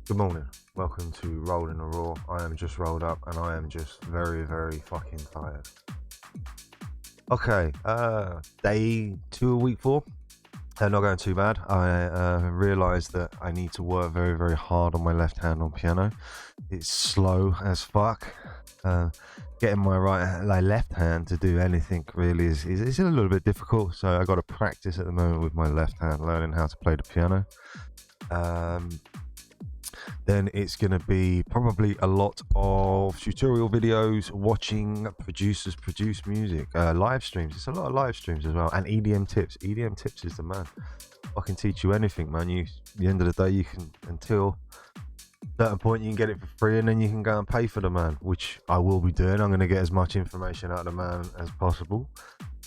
Good morning. Welcome to Rolling the Raw. I am just rolled up and I am just very, very fucking tired. Okay, day 2 of week 4. Not going too bad. I realised that I need to work very, very hard on my left hand on piano. It's slow as fuck. Getting my left hand to do anything really is a little bit difficult. So I got to practice at the moment with my left hand, learning how to play the piano. Then it's going to be probably a lot of tutorial videos, watching producers produce music, live streams. It's a lot of live streams as well, and EDM tips. EDM tips is the man. I can teach you anything, man. At the end of the day, you can, until a certain point, you can get it for free, and then you can go and pay for the man, which I will be doing. I'm going to get as much information out of the man as possible.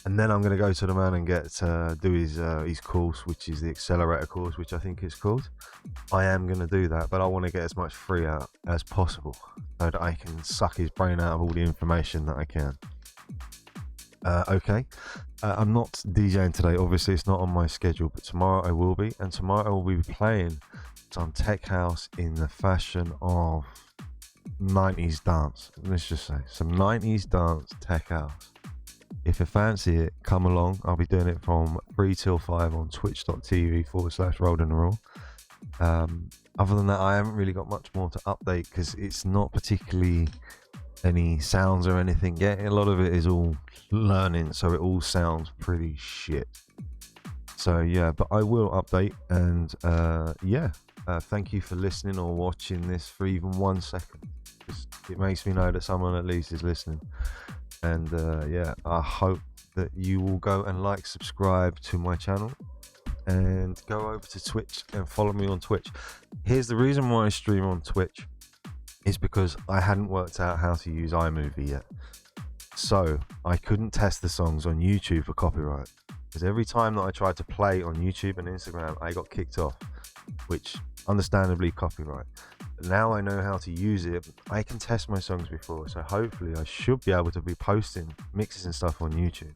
And then I'm going to go to the man and get do his course, which is the accelerator course, which I think it's called. I am going to do that, but I want to get as much free out as possible so that I can suck his brain out of all the information that I can. Okay, I'm not DJing today. Obviously, it's not on my schedule, but tomorrow I will be. And tomorrow I will be playing some tech house in the fashion of 90s dance. Let's just say some 90s dance tech house. If you fancy it, come along. I'll be doing it from 3 till 5 on twitch.tv/Rolling the Raw. Other than that, I haven't really got much more to update because it's not particularly any sounds or anything yet. A lot of it is all learning, so it all sounds pretty shit. So yeah, but I will update, and thank you for listening or watching this for even 1 second. It makes me know that someone at least is listening. And I hope that you will go and subscribe to my channel and go over to Twitch and follow me on Twitch. Here's the reason why I stream on Twitch is because I hadn't worked out how to use iMovie yet. So I couldn't test the songs on YouTube for copyright, because every time that I tried to play on YouTube and Instagram, I got kicked off, which understandably copyright. Now I know how to use it. I can test my songs before, so hopefully I should be able to be posting mixes and stuff on YouTube.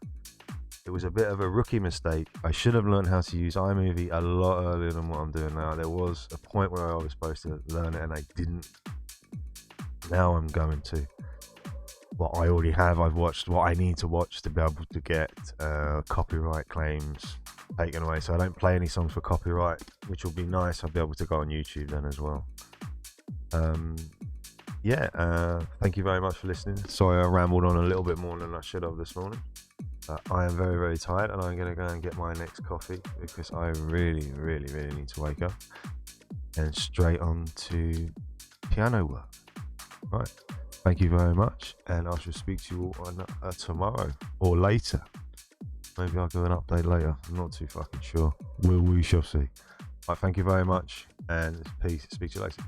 It was a bit of a rookie mistake. I should have learned how to use iMovie a lot earlier than what I'm doing now. There was a point where I was supposed to learn it and I didn't. Now I'm going to. What I already have, I've watched what I need to watch to be able to get copyright claims taken away. So I don't play any songs for copyright, which will be nice. I'll be able to go on YouTube then as well. Thank you very much for listening. Sorry I rambled on a little bit more than I should have this morning. I am very, very tired, and I'm going to go and get my next coffee because I really, really, really need to wake up and straight on to piano work. Right. Thank you very much, and I shall speak to you all on tomorrow or later. Maybe I'll do an update later. I'm not too fucking sure. We shall see. Right, thank you very much, and peace. Speak to you later.